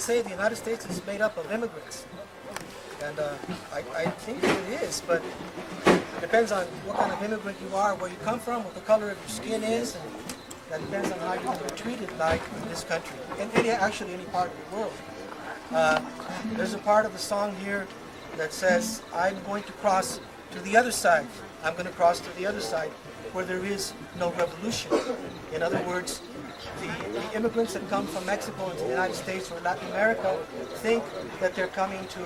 say the United States is made up of immigrants. And I think it is, but it depends on what kind of immigrant you are, where you come from, what the color of your skin is, and that depends on how you're going to be treated like in this country, and actually any part of the world. There's a part of the song here that says, I'm going to cross to the other side. I'm going to cross to the other side where there is no revolution. In other words, the immigrants that come from Mexico into the United States or Latin America think that they're coming to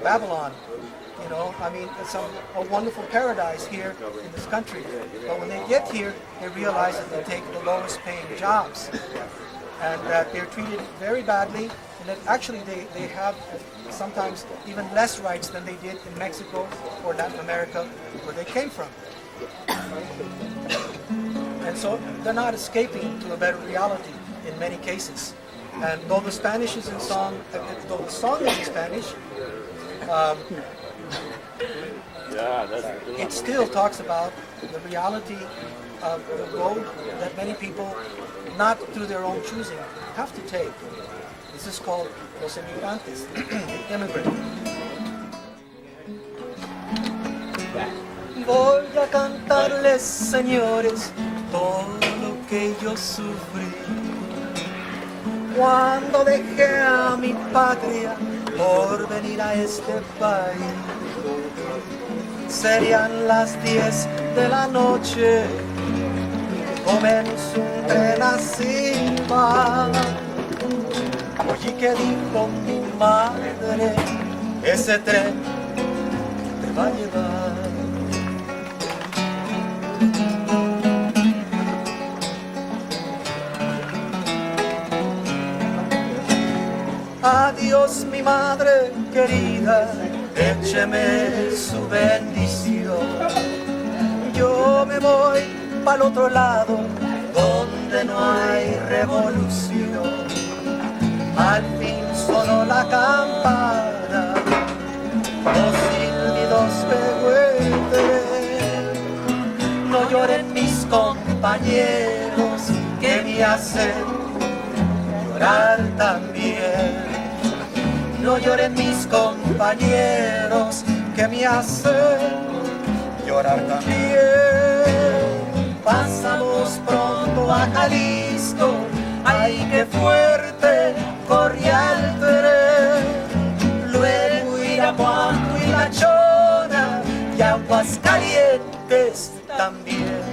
Babylon. You know, I mean, it's a wonderful paradise here in this country. But when they get here, they realize that they take the lowest paying jobs and that they're treated very badly, and that actually they have sometimes even less rights than they did in Mexico or Latin America where they came from. And so they're not escaping to a better reality in many cases. And though the Spanish is in song, though the song is in Spanish, it still talks about the reality of the road that many people, not through their own choosing, have to take. This is called Los Emigrantes, the immigrant. Voy a cantarles, señores, todo lo que yo sufrí cuando dejé a mi patria por venir a este país. Serían las 10 de la noche, comenzó un tren así va. Oye, ¿qué dijo mi madre? Ese tren te va a llevar. Adiós, mi madre querida, écheme su bendición. Yo me voy pa'l otro lado, donde no hay revolución. Al fin sonó la campana, los silbidos pegó el tren. No lloren mis compañeros, que me hacen llorar también. No lloren mis compañeros, que me hacen llorar también. Pasamos pronto a Jalisco, ay qué fuerte corría el tren. Luego Irapuato y La Chona y Aguascalientes también.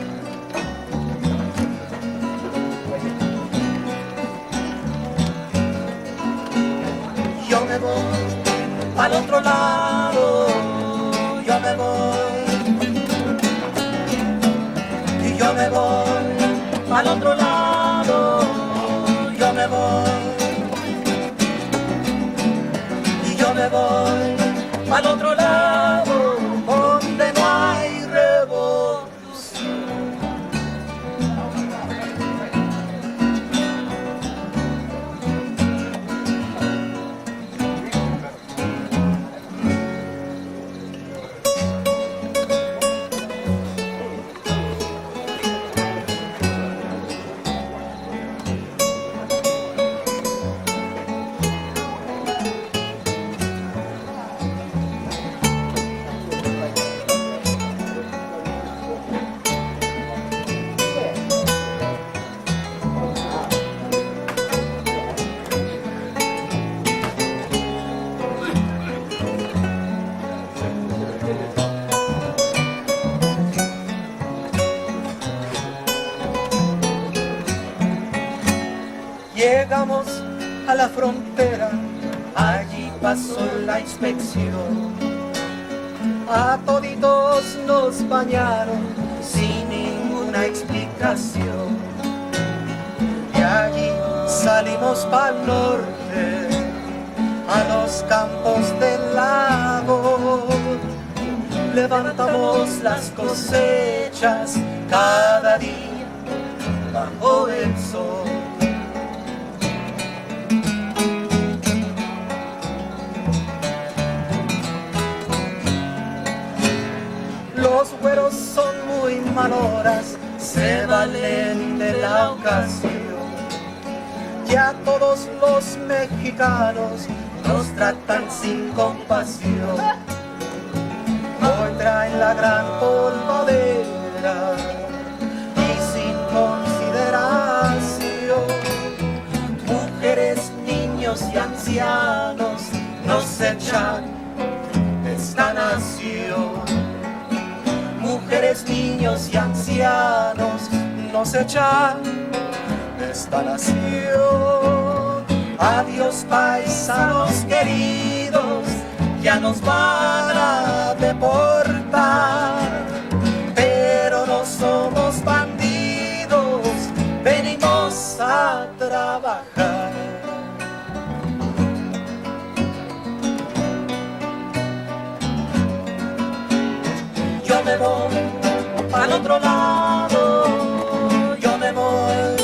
Yo me voy al otro lado, yo me voy, y yo me voy al otro lado, yo me voy, y yo me voy al otro lado, donde no hay revolución. Llegamos a la frontera, allí pasó la inspección. A toditos nos bañaron sin ninguna explicación. De allí salimos pa'l norte, a los campos del lago. Levantamos las cosechas cada día bajo el sol. Los güeros son muy manoras, se valen de la ocasión. Ya todos los mexicanos nos tratan sin compasión. Hoy traen la gran polvadera y sin consideración. Mujeres, niños y ancianos nos echan esta nación. Mujeres, niños y ancianos nos echan esta nación. Adiós paisanos queridos, ya nos van a deportar, pero no somos bandidos, venimos a trabajar. Yo me voy al otro lado, yo me voy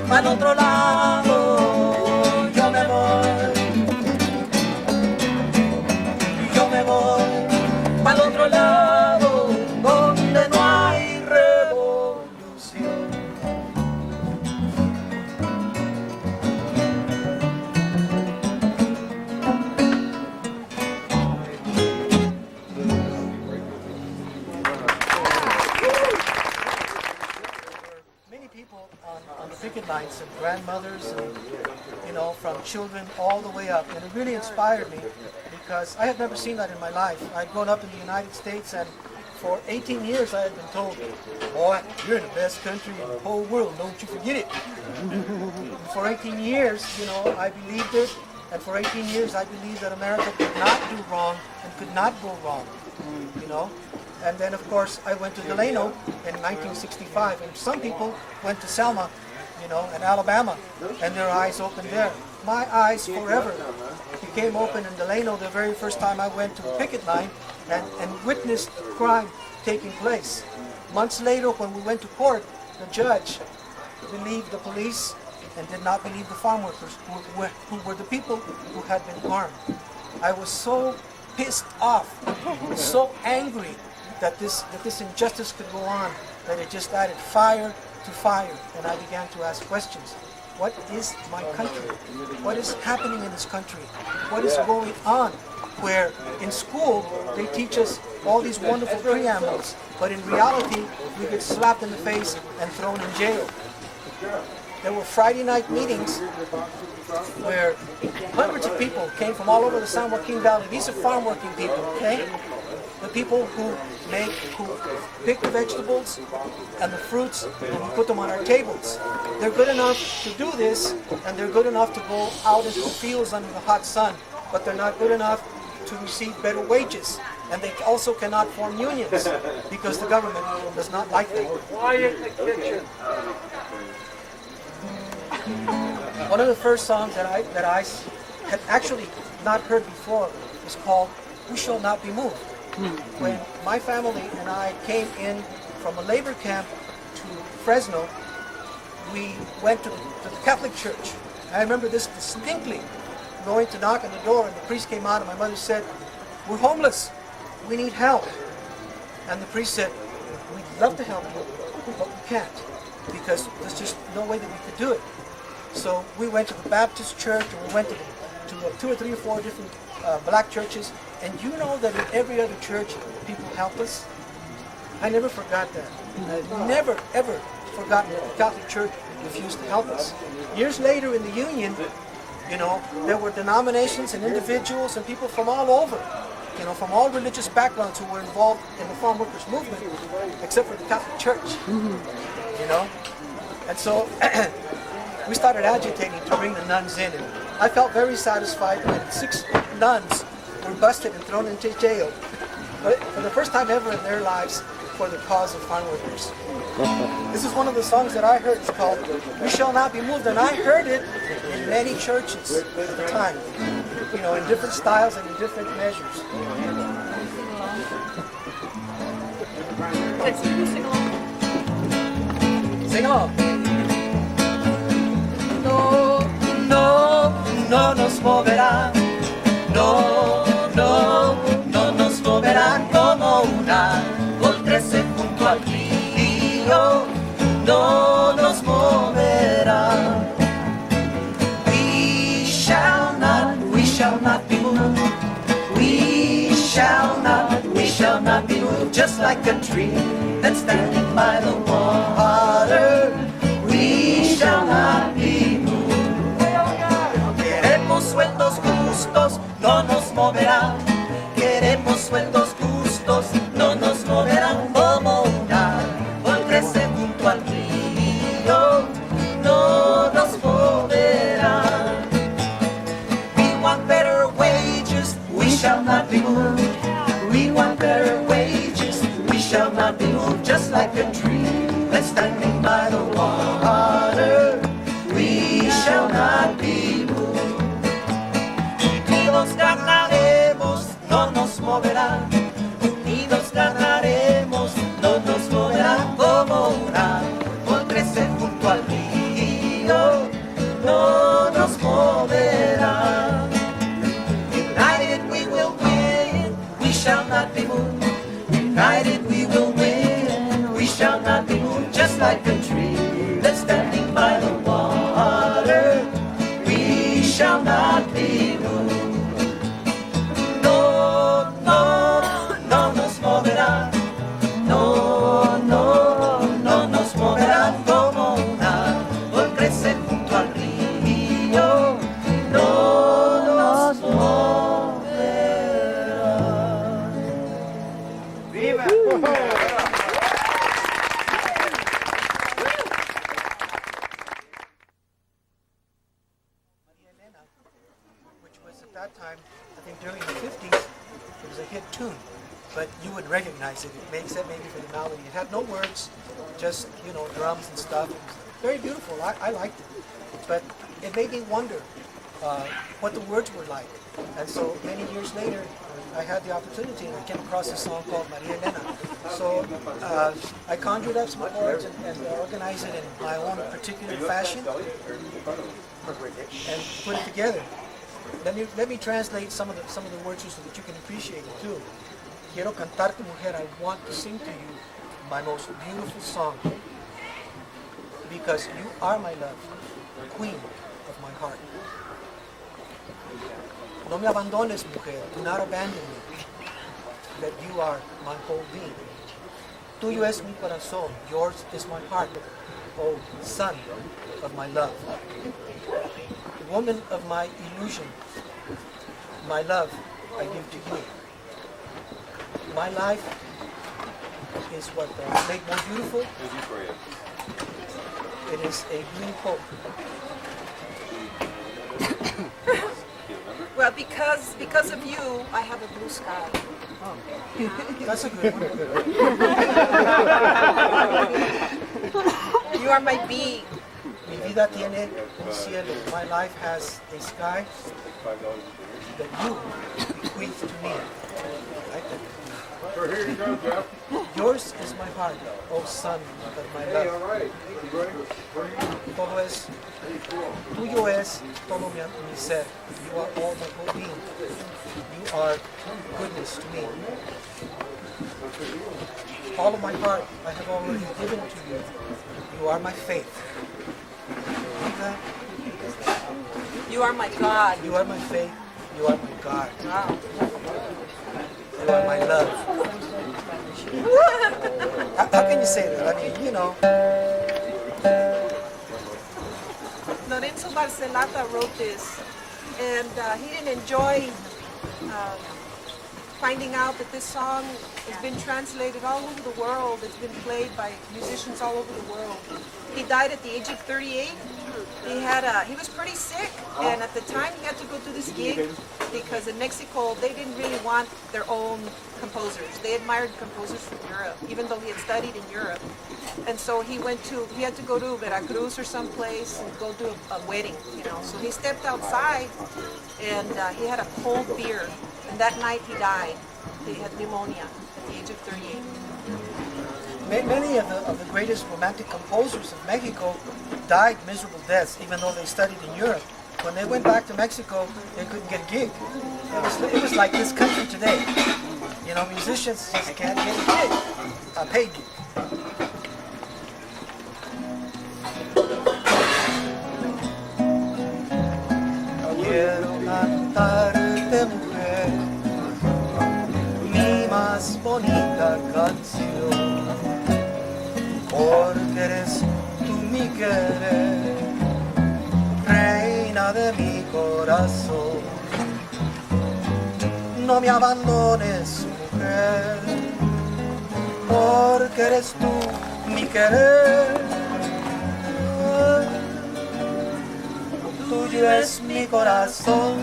al otro lado, yo me voy al otro lado, donde no hay revolución. On the picket lines, and grandmothers, and, you know, from children all the way up, and it really inspired me because I had never seen that in my life. I'd grown up in the United States, and for 18 years I had been told, boy, you're in the best country in the whole world, don't you forget it. For 18 years, you know, I believed it, and for 18 years I believed that America could not do wrong and could not go wrong, you know. And then, of course, I went to Delano in 1965, and some people went to Selma, you know, in Alabama, and their eyes opened there. My eyes forever became open in Delano the very first time I went to a picket line and witnessed crime taking place. Months later, when we went to court, the judge believed the police and did not believe the farm workers, who were the people who had been harmed. I was so pissed off, so angry that this injustice could go on, that it just added fire to fire, and I began to ask questions. What is my country? What is happening in this country? What is going on? Where in school they teach us all these wonderful preambles, but in reality we get slapped in the face and thrown in jail. There were Friday night meetings where hundreds of people came from all over the San Joaquin Valley. These are farm working people, okay? The people who pick the vegetables and the fruits and we put them on our tables. They're good enough to do this, and they're good enough to go out into the fields under the hot sun, but they're not good enough to receive better wages. And they also cannot form unions because the government does not like them. Quiet in the kitchen. One of the first songs that I had actually not heard before was called "We Shall Not Be Moved." When my family and I came in from a labor camp to Fresno, we went to the Catholic Church. I remember this distinctly, going to knock on the door, and the priest came out, and my mother said, "We're homeless, we need help." And the priest said, "We'd love to help you, but we can't, because there's just no way that we could do it." So we went to the Baptist church, and we went to 2 or 3 or 4 different black churches, and you know that in every other church, people help us. I never forgot that. I never, ever forgotten that the Catholic Church refused to help us. Years later in the Union, you know, there were denominations and individuals and people from all over, you know, from all religious backgrounds who were involved in the farm workers movement, except for the Catholic Church, you know. And so we started agitating to bring the nuns in, and I felt very satisfied when 6 nuns were busted and thrown into jail for the first time ever in their lives for the cause of farm workers. This is one of the songs that I heard. It's called "We Shall Not Be Moved," and I heard it in many churches at the time, you know, in different styles and in different measures. Sing along. No, no, no nos moverá. No, no, no nos moverá como una árbol crece junto al río. no nos moverá. We shall not be moved. We shall not be moved. Just like a tree that's standing by the water. We shall not be moved. Queremos sueldos justos, no nos moverán. Queremos sueldos justos, no nos moverán. Como un árbol crece junto al río, no nos moverán. We want better wages, we shall not be moved. We want better wages, we shall not be moved. Just like a tree that's standing by the water, we shall not be moved. Unidos ganaremos, no nos moverán. Unidos ganaremos, no nos moverán. Como un árbol crece junto al río, no nos moverán. United we will win, we shall not be moved. United we will win, we shall not be moved. Just like a tree that's standing by the water, we shall not be moved. No, no, no nos moverá. No, no, no nos moverá. Como un árbol crece junto al río, no nos moverá. ¡Viva! Which was at that time, I think during the 50s, it was a hit tune, but you would recognize it. It makes it maybe for the melody. It had no words, just, you know, drums and stuff. It was very beautiful. I liked it. But it made me wonder what the words were like. And so many years later, I had the opportunity and I came across a song called Maria Elena. So I conjured up some chords and organized it in my own particular fashion and put it together. Let me translate some of the words so that you can appreciate it too. Quiero cantarte, mujer. I want to sing to you my most beautiful song because you are my love, queen of my heart. No me abandones, mujer. Do not abandon me. That you are my whole being. Tuyo es mi corazón. Yours is my heart. Oh, son of my love. Woman of my illusion. My love I give to you. My life is what made more beautiful. It is a blue hope. Well, because of you, I have a blue sky. Oh, that's a good one. You are my being. Mi vida tiene un cielo. My life has a sky that you bequeath to me. Like that. Here you go, Jeff. Yours is my heart, oh son of my Hey, all love. right. Todo es, tuyo es todo mi ser. You are all my whole being. You are goodness to me. All of my heart I have already given to you. You are my faith. You are my God. You are my faith. You are my God. Wow. You are my love. How can you say that? I mean, you know. Lorenzo Barcelata wrote this, and he didn't enjoy finding out that this song has been translated all over the world. It's been played by musicians all over the world. He died at the age of 38. He was pretty sick, and at the time he had to go to this gig because in Mexico they didn't really want their own composers. They admired composers from Europe, even though he had studied in Europe. And so he had to go to Veracruz or someplace and go to a wedding, you know. So he stepped outside and he had a cold beer, and that night he died. He had pneumonia at the age of 38. Many of the greatest romantic composers of Mexico died miserable deaths, even though they studied in Europe. When they went back to Mexico, they couldn't get a gig. It was like this country today. You know, musicians just can't get a gig, a paid gig. porque eres tú mi querer, reina de mi corazón. No me abandones, mujer, porque eres tú mi querer. Tuyo es mi corazón,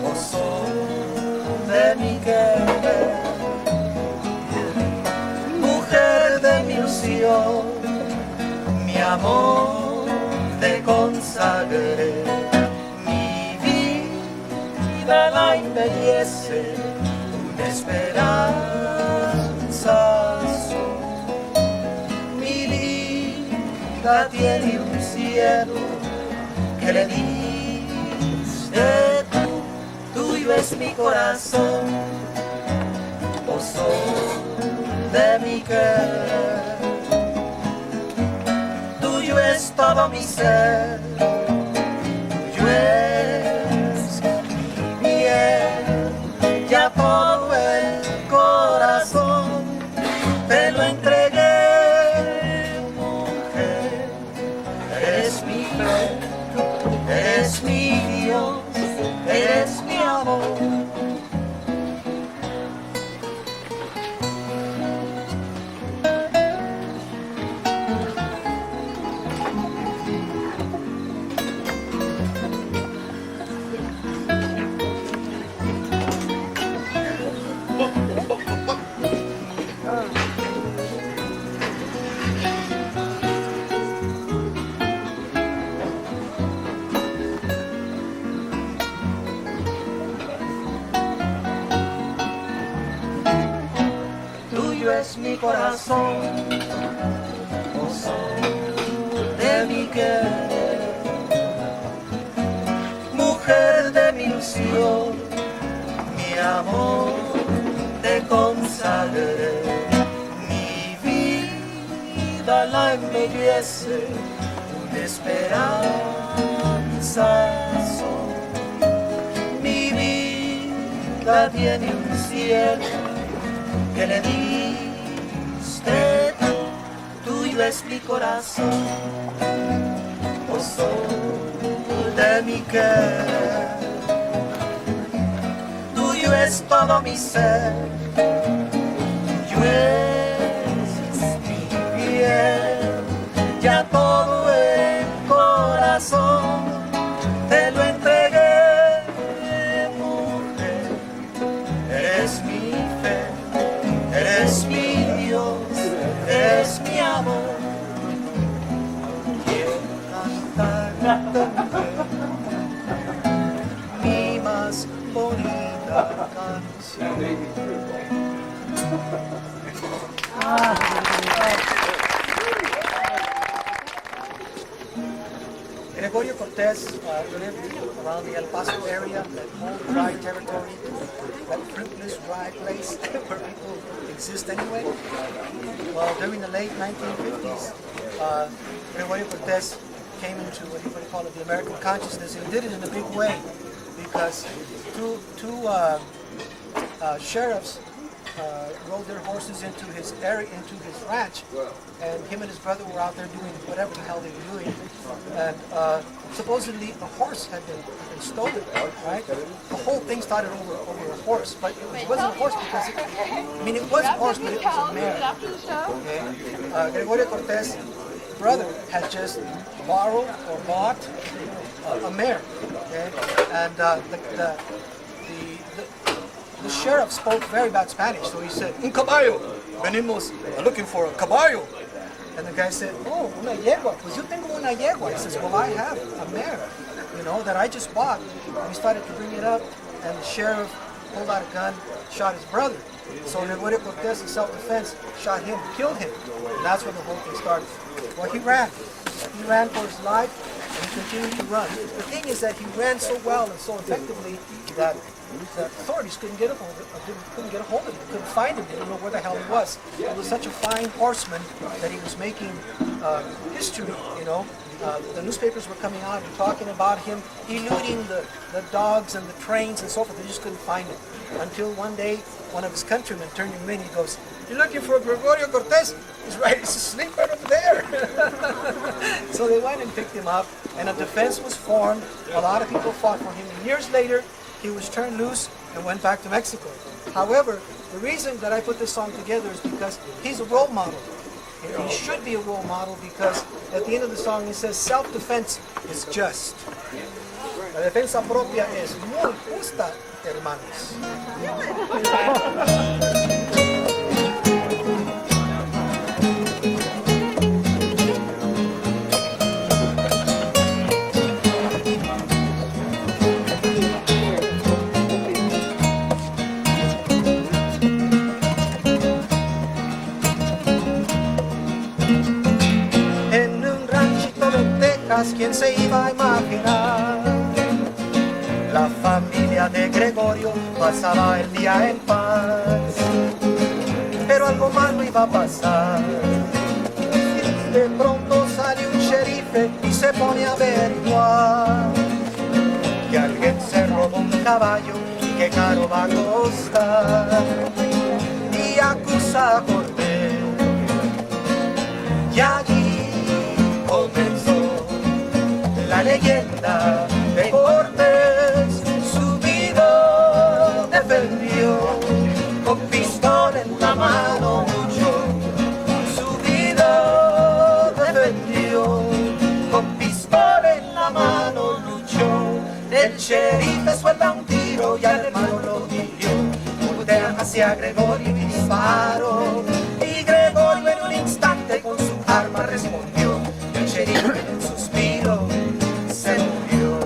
gozo de mi querer. Mujer de mi ilusión, mi amor te consagré. Mi vida la embellece, una esperanza azul. Mi vida tiene un cielo que le diste tú. Tuyo es mi corazón, gozo de mi querer. Tuyo es todo mi ser, tuyo es mi bien, ya todo el corazón te lo entregué, mujer. Eres mi fe, eres mi Dios, eres mi amor. Es mi corazón, gozo de mi querer, mujer de mi ilusión, mi amor te consagré. Mi vida la embellece, una esperanza azul. Mi vida tiene un cielo que le diste tú. Tuyo es mi corazón, gozo de mi querer. Tuyo es todo mi ser, tuyo es mi bien, ya todo el corazón te lo entregué, mujer. Eres mi fe, eres mi Dios, eres mi amor. Quiero cantarte, mi más bonita canción. Gregorio Cortez lived around the El Paso area, that whole dry territory, that fruitless dry place where people exist anyway. Well, during the late 1950s, Gregorio Cortez came into what you would call it, the American consciousness, and did it in a big way because two sheriffs rode their horses into his area, into his ranch, and him and his brother were out there doing whatever the hell they were doing, and supposedly a horse had been stolen, right? The whole thing started over a horse, but it wasn't a horse because it was a horse, but it was a mare. Okay? Gregorio Cortez's brother had just borrowed or bought a mare, okay? And the sheriff spoke very bad Spanish, so he said, "Un caballo, venimos looking for a caballo." And the guy said, "Oh, una yegua, pues yo tengo una yegua." He says, "Well, I have a mare, that I just bought." And he started to bring it up, and the sheriff pulled out a gun, shot his brother. So Gregorio Cortez, in self-defense, shot him, killed him. And that's when the whole thing started. Well, he ran. He ran for his life, and he continued to run. The thing is that he ran so well and so effectively that the authorities couldn't get a hold of him, couldn't find him, they didn't know where the hell he was. He was such a fine horseman that he was making history, The newspapers were coming out and talking about him eluding the dogs and the trains and so forth. They just couldn't find him. Until one day, one of his countrymen turned him in, he goes, "You're looking for Gregorio Cortez? He's asleep right over there. So they went and picked him up, and a defense was formed. A lot of people fought for him. And years later, he was turned loose and went back to Mexico. However, the reason that I put this song together is because he's a role model. And he should be a role model because at the end of the song he says, self-defense is just. La defensa propia es muy justa, hermanos. ¿Quién se iba a imaginar? La familia de Gregorio pasaba el día en paz, pero algo malo iba a pasar. De pronto sale un sherife y se pone a averiguar que alguien se robó un caballo y que caro va a costar, y acusa a Cortés. Y allí comenzó la leyenda de Cortés. Su vida defendió, con pistola en la mano luchó. Su vida defendió, con pistola en la mano luchó. El sheriff suelta un tiro y al hermano lo hirió. Voltea hacia Gregorio y disparó, y Gregorio en un instante con su arma respondió. El sheriff en un suspiro se murió.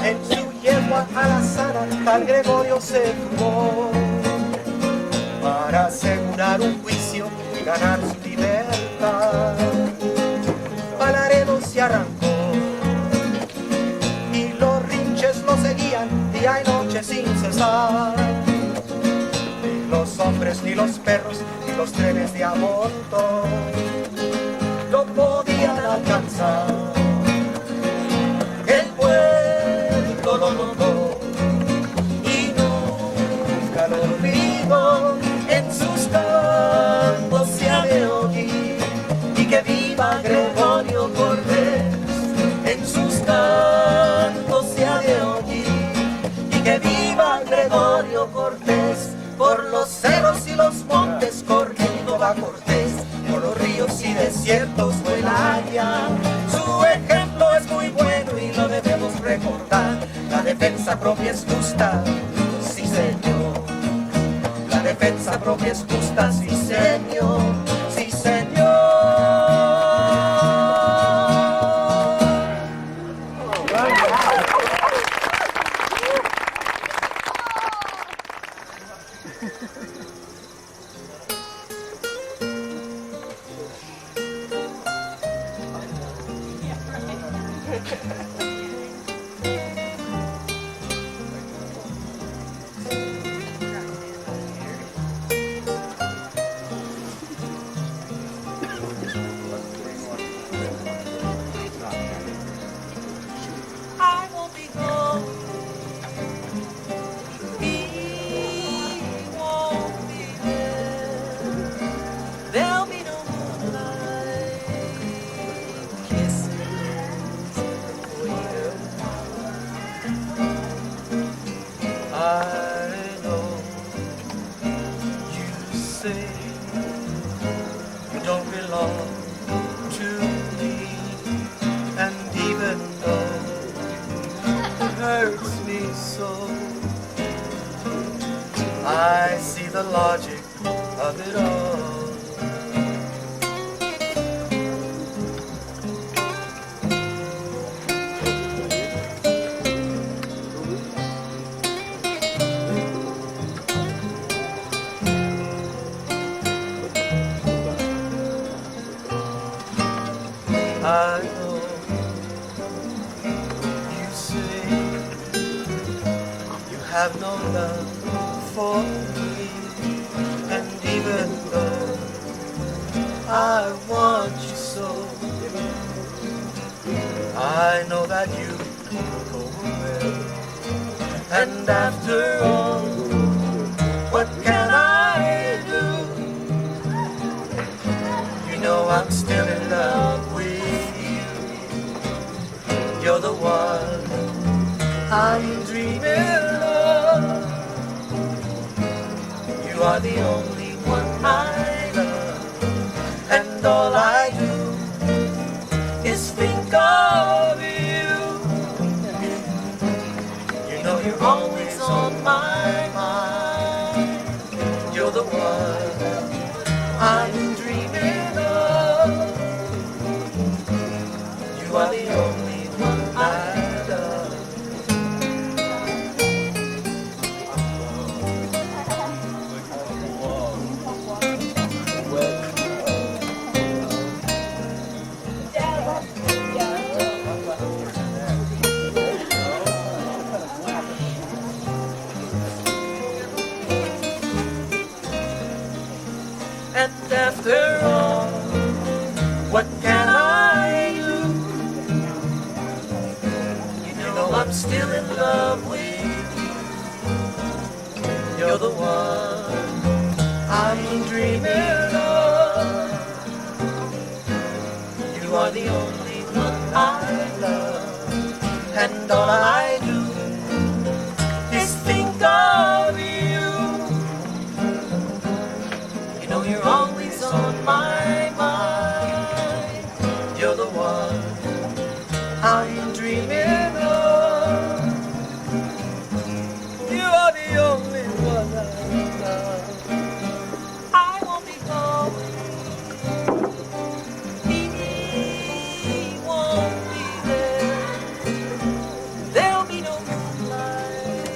En su yegua a la sala, tal Gregorio se fugó para asegurar un juicio y ganar su libertad. Palaredo se arrancó y los rinches lo seguían día y noche sin cesar. Ni los hombres, ni los perros, ni los trenes de a montón lo podían alcanzar. El pueblo lo notó y nunca lo olvidó. En sus cantos se ha de oír y que viva Gregorio Cortés. En sus cantos se ha de oír y que viva Gregorio Cortés. Por los cerros y los montes corriendo va Cortés, por los ríos y desiertos vuela ya. Su ejemplo es muy bueno y lo debemos recordar. La defensa propia es justa, sí señor. La defensa propia es justa, sí señor, sí señor. I won't be gone. He won't be there. There'll be no moonlight kisses for you. I know you say you don't belong to me, and even though it hurts me so, I see the logic of it all. I know you say you have no love for me, and even though I want you so, I know that you go away. And after all, what can I do? You know I'm still in love with you. You're the one I'm dreaming of. You are the only one I love. And all I do is think of you. You know you're always on my mind. You're the one I'm dreaming of. You are the only one I love. And after all, what can I do? You know I'm still in love with you. You're the one I'm dreaming of. You are the only one I love. And all I do is think of you. You know you're always on my mind. You're the one I'm dreaming of. You are the only one I love. I won't be going. He won't be there. There'll be no moonlight,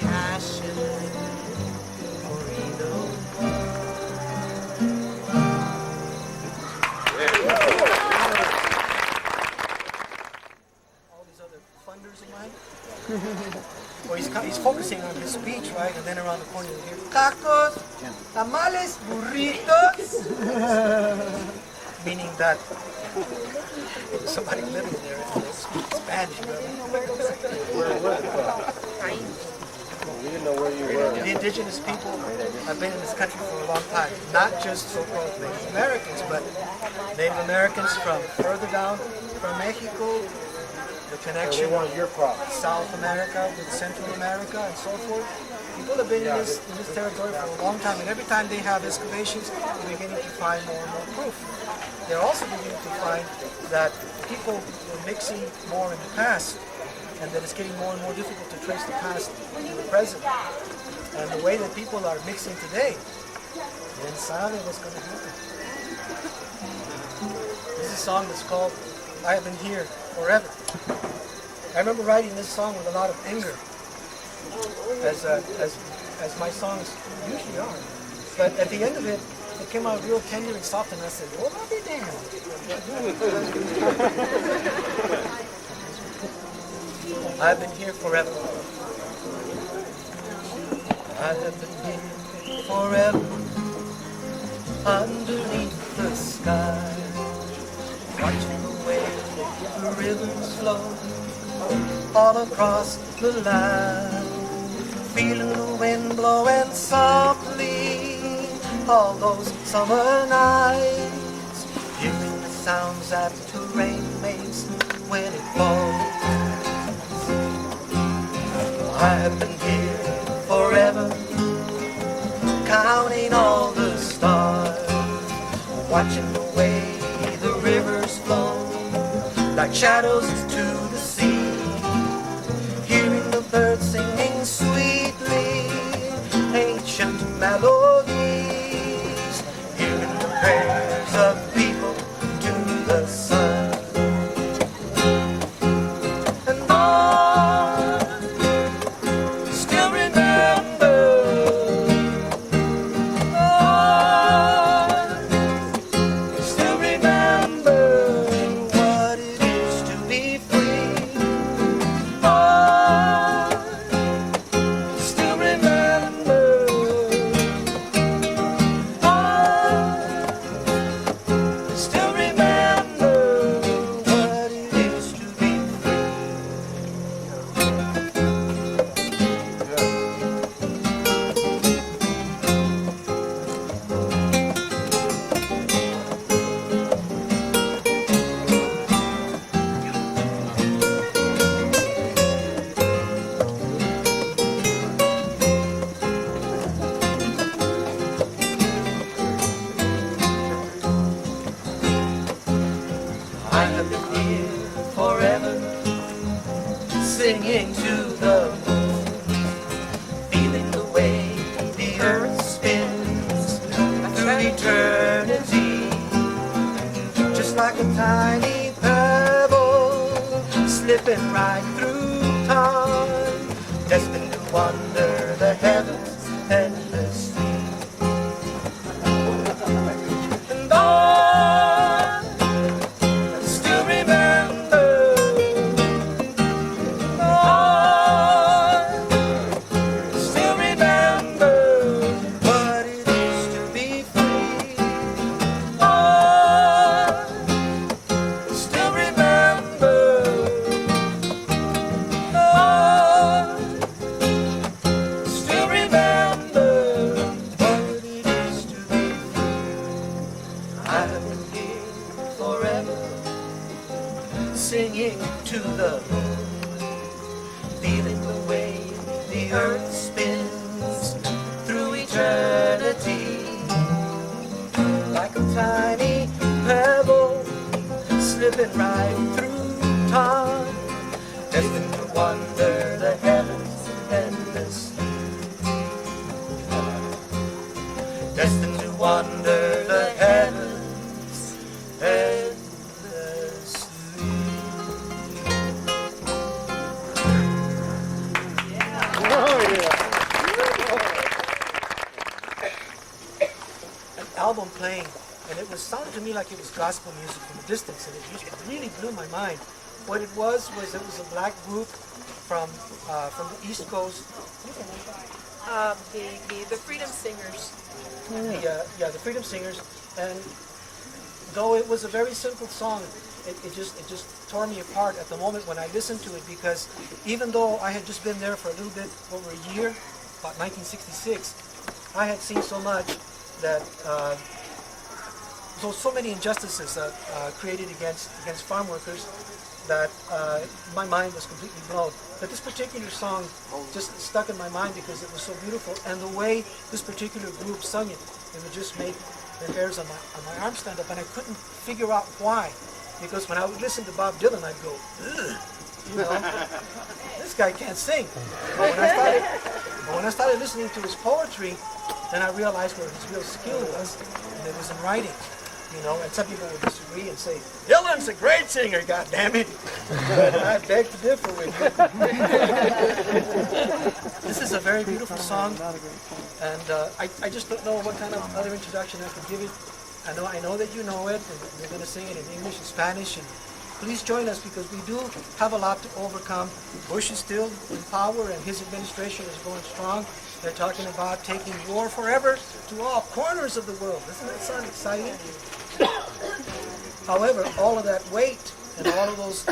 passion, or either all these other funders of mine. Well, he's focusing on his speech, right? And then around the corner you hear tacos, tamales, burritos. Meaning that somebody living there speaks Spanish, brother. We didn't know where you were. The indigenous people have been in this country for a long time. Not just so-called Native Americans, but Native Americans from further down from Mexico, the connection They want your crop. South America with Central America and so forth. People have been in this territory for a long time, and every time they have excavations, they're beginning to find more and more proof. They're also beginning to find that people were mixing more in the past, and that it's getting more and more difficult to trace the past to the present. And the way that people are mixing today, then sabe what's going to happen. This is a song that's called I Have Been Here Forever. I remember writing this song with a lot of anger, as my songs usually are. But at the end of it, it came out real tender and soft, and I said, "Oh, I'll be damned." I've been here forever. I have been here forever, underneath the sky, watching the way the rivers flow all across the land, feeling the wind blowing softly all those summer nights, hearing the sounds that the rain makes when it falls. I have been here forever, counting all the stars, watching the way the rivers flow like shadows to the sea, hearing the birds singing sweetly ancient melodies, hearing the prayers of people to the sun. And I still remember, I still remember what it is to be slipping right through time, destined to wander the heavens and the sea. And I still remember, I still remember what it is to be free. I still remember, I still remember what it is to be free. I've been here forever, singing to the moon, feeling the way the earth spins through eternity, like a tiny pebble slipping right through time, destined to wander the heavens and the sea, destined to wander the heavens and the sea. An album playing, and it was sounded to me like it was gospel music from a distance, and it just really blew my mind. What it was it was a black group from the East Coast. The Freedom Singers. The Freedom Singers, and though it was a very simple song, it just tore me apart at the moment when I listened to it, because even though I had just been there for a little bit over a year, about 1966, I had seen so much that so many injustices created against farm workers that my mind was completely blown. But this particular song just stuck in my mind because it was so beautiful, and the way this particular group sung it would just make the hairs on my arms stand up, and I couldn't figure out why. Because when I would listen to Bob Dylan, I'd go, ugh, you know, this guy can't sing. But when I started listening to his poetry, then I realized where his real skill was, and it was in writing. You know, and some people would disagree and say, Dylan's a great singer, goddammit. But I beg to differ with you. This is a very beautiful song, and I just don't know what kind of other introduction I could give it. I know that you know it, and we're going to sing it in English and Spanish, and please join us because we do have a lot to overcome. Bush is still in power, and his administration is going strong. They're talking about taking war forever to all corners of the world. Doesn't that sound exciting? However, all of that weight and all of those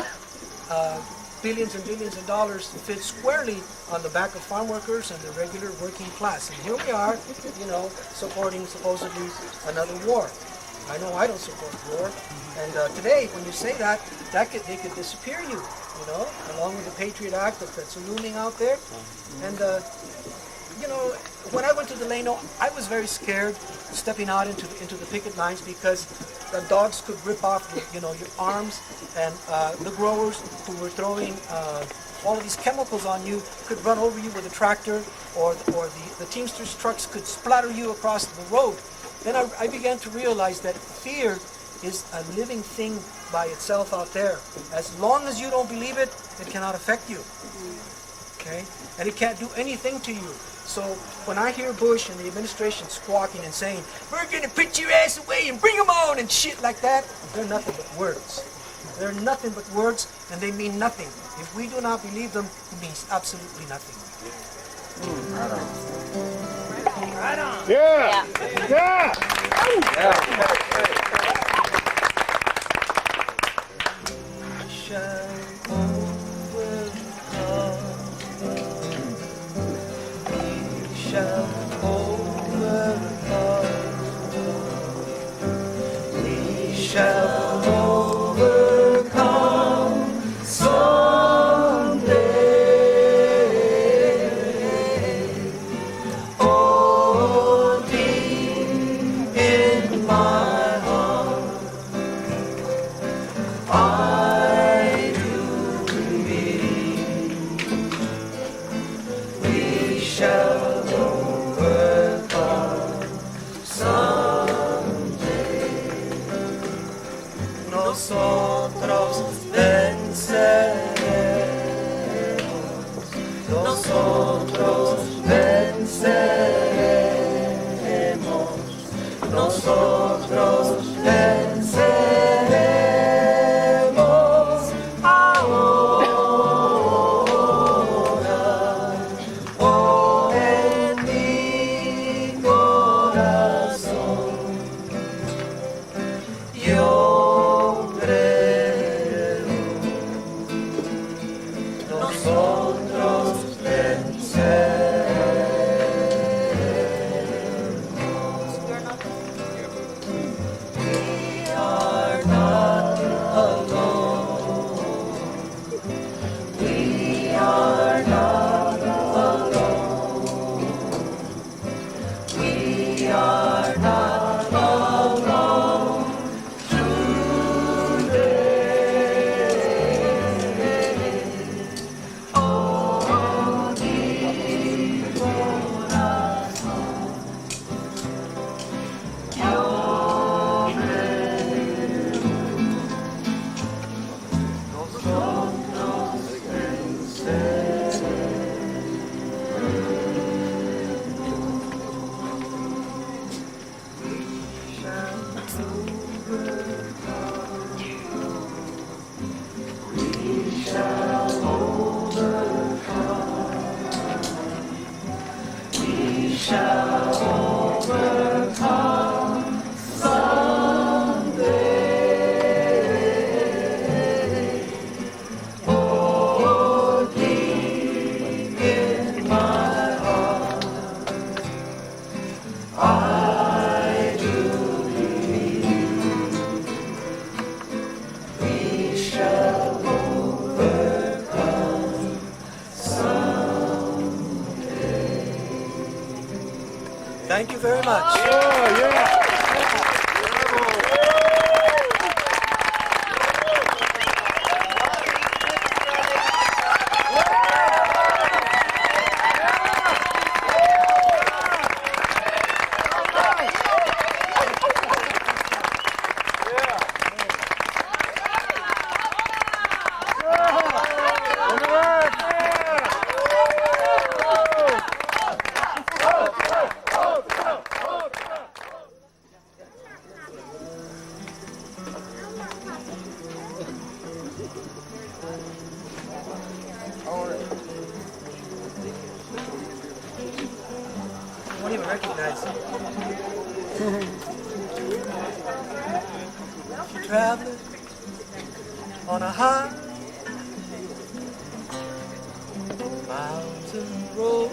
billions and billions of dollars fit squarely on the back of farm workers and the regular working class. And here we are, you know, supporting supposedly another war. I know I don't support war. And today, when you say that they could disappear you, you know, along with the Patriot Act that's looming out there. And you know, when I went to Delano, I was very scared stepping out into the picket lines because the dogs could rip off, you know, your arms, and the growers who were throwing all of these chemicals on you could run over you with a tractor, or the Teamsters trucks could splatter you across the road. Then I began to realize that fear is a living thing by itself out there. As long as you don't believe it, it cannot affect you. Okay? And it can't do anything to you. So when I hear Bush and the administration squawking and saying, we're going to put your ass away and bring them on and shit like that, they're nothing but words. They're nothing but words, and they mean nothing. If we do not believe them, it means absolutely nothing. Right on. Right on. Yeah. Yeah. Shall overcome. We shall overcome. We shall overcome someday. Oh, deep in my heart, I do believe we shall overcome. Thank you very much. Oh, yeah. I won't even recognize you. You're traveling on a high mountain road,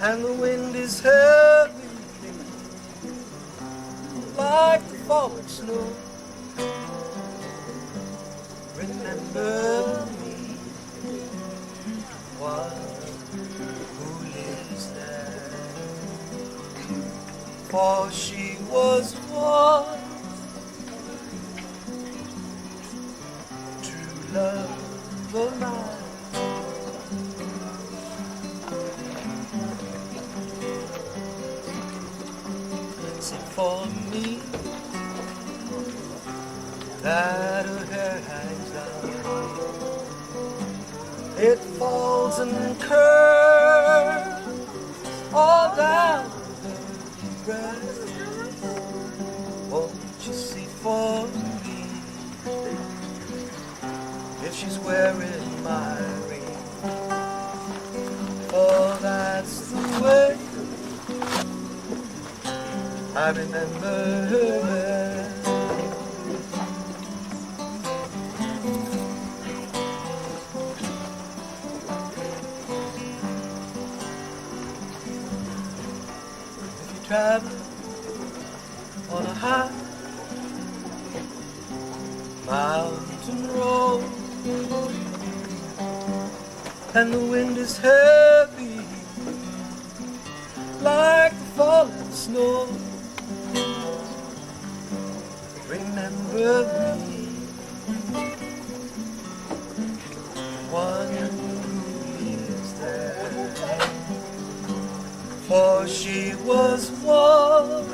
and the wind is heavy like the falling snow. Remember me, one who lives there, for she was one true love of mine. Sing for me that her hair hangs down, it falls and curls all down her breast. Won't you see for me if she's wearing my ring? Oh, that's the way I remember her. Traveling on a high mountain road, and the wind is heavy like the falling snow. Remember me, one who lives there, for she was one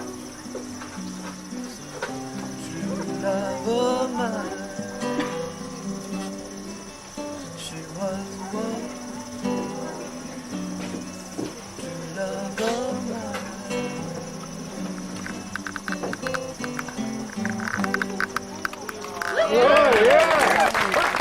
true love of mine. She was one true love of mine. Oh, yeah.